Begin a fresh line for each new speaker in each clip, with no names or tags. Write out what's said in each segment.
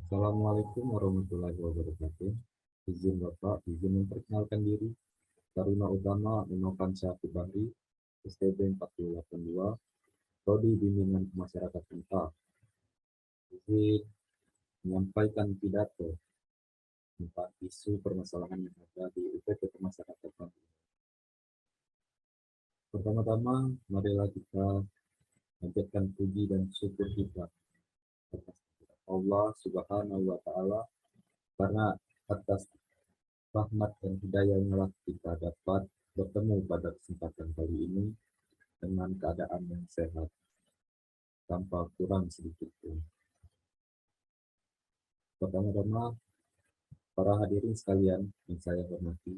Assalamualaikum warahmatullahi wabarakatuh. Izin Bapak, izin memperkenalkan diri. Taruna Utama Novansyah Bahri, STB 4082, Prodi Bimbingan Masyarakat MTA. Izin menyampaikan pidato tentang isu permasalahan yang ada di UPT Kemasyarakatan. Pertama-tama, marilah kita panjatkan puji dan syukur kita atas Allah Subhanahu wa Ta'ala, karena atas rahmat dan hidayahnya lah kita dapat bertemu pada kesempatan kali ini dengan keadaan yang sehat, tanpa kurang sedikit pun. Pertama-tama, para hadirin sekalian yang saya hormati,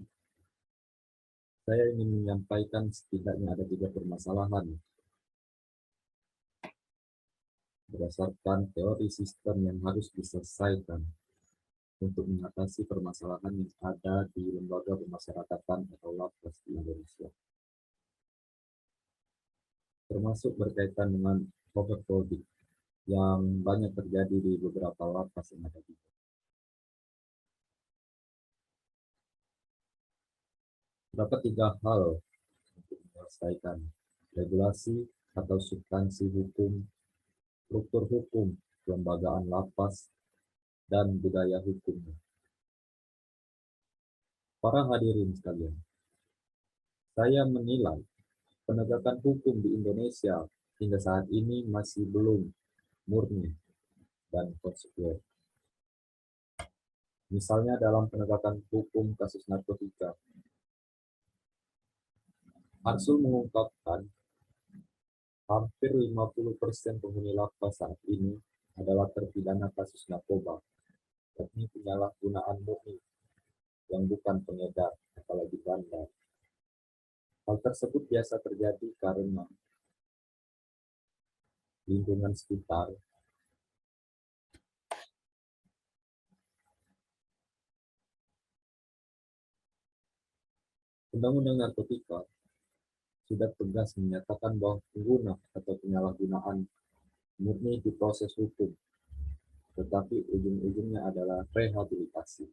saya ingin menyampaikan setidaknya ada 3 permasalahan berdasarkan teori sistem yang harus diselesaikan untuk mengatasi permasalahan yang ada di lembaga pemasyarakatan atau lapas di Indonesia, termasuk berkaitan dengan overcrowding yang banyak terjadi di beberapa lapas yang ada di Indonesia. Terdapat 3 hal untuk menyelesaikan: regulasi atau substansi hukum, struktur hukum, kelembagaan lapas, dan budaya hukumnya. Para hadirin sekalian, saya menilai penegakan hukum di Indonesia hingga saat ini masih belum murni dan konsekuen. Misalnya dalam penegakan hukum kasus narkotika, Arsul mengungkapkan hampir 50% penghuni lapas saat ini adalah terpidana kasus narkoba, yakni penyalahgunaan murni yang bukan pengedar, apalagi bandar. Hal tersebut biasa terjadi karena lingkungan sekitar Undang-Undang Narkotika sudah tegas menyatakan bahwa pengguna atau penyalahgunaan murni diproses hukum, tetapi ujung-ujungnya adalah rehabilitasi.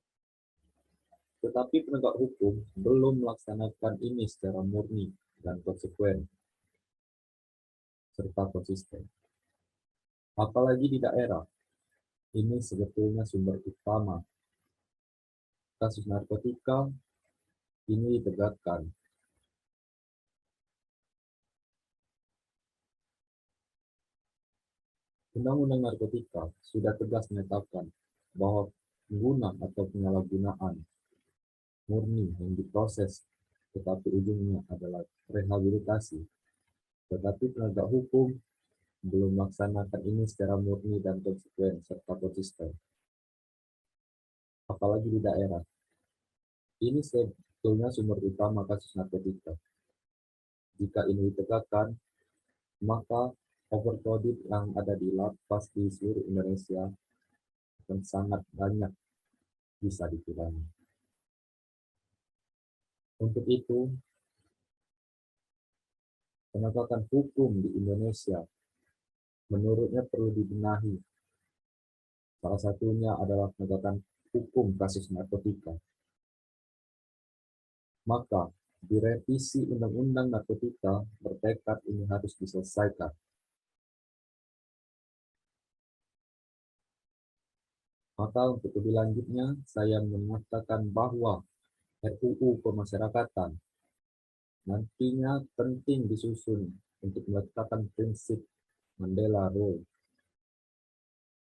Tetapi penegak hukum belum melaksanakan ini secara murni dan konsekuen serta konsisten. Apalagi di daerah, ini sebetulnya sumber utama kasus narkotika ini ditegakkan. Undang-Undang Narkotika sudah tegas menetapkan bahwa pengguna atau penyalahgunaan murni yang diproses, tetapi ujungnya adalah rehabilitasi. Tetapi penegak hukum belum melaksanakan ini secara murni dan konsekuen serta konsisten. Apalagi di daerah. Ini sebetulnya sumber utama kasus narkotika. Jika ini ditegakkan, maka overcrowded yang ada di lapas di seluruh Indonesia akan sangat banyak bisa dikurangi. Untuk itu, penegakan hukum di Indonesia menurutnya perlu dibenahi. Salah satunya adalah penegakan hukum kasus narkotika. Maka, direvisi Undang-Undang Narkotika bertekad ini harus diselesaikan. Maka untuk lebih lanjutnya, saya mengatakan bahwa RUU Pemasyarakatan nantinya penting disusun untuk meletakkan prinsip Mandela Rule,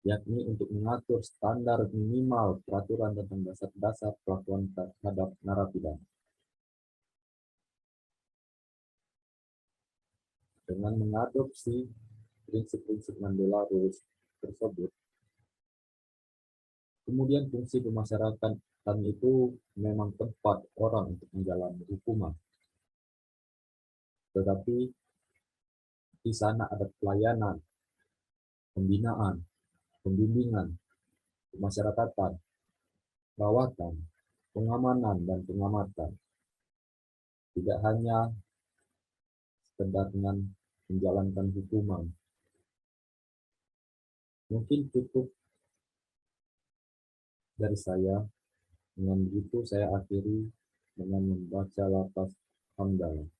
yakni untuk mengatur standar minimal peraturan tentang dasar-dasar perlakuan terhadap narapidana. Dengan mengadopsi prinsip-prinsip Mandela Rules tersebut, kemudian fungsi pemasyarakatan itu memang tempat orang untuk menjalani hukuman. Tetapi di sana ada pelayanan, pembinaan, pembimbingan, pemasyarakatan, perawatan, pengamanan, dan pengamatan. Tidak hanya sekedar dengan menjalankan hukuman. Mungkin cukup dari saya. Dengan begitu saya akhiri dengan membaca lafaz hamdalah.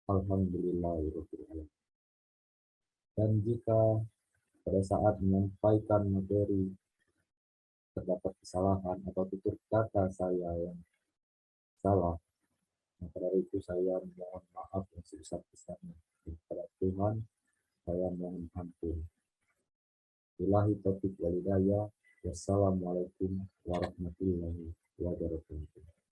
Alhamdulillahirobbilalamin. Dan jika pada saat menyampaikan materi terdapat kesalahan atau tutur kata saya yang salah, maka dari itu saya mohon maaf yang sebesar-besarnya kepada Tuhan. Saya mohon ampun. Billahi taufiq wal hidayah. Wassalamualaikum warahmatullahi wabarakatuh.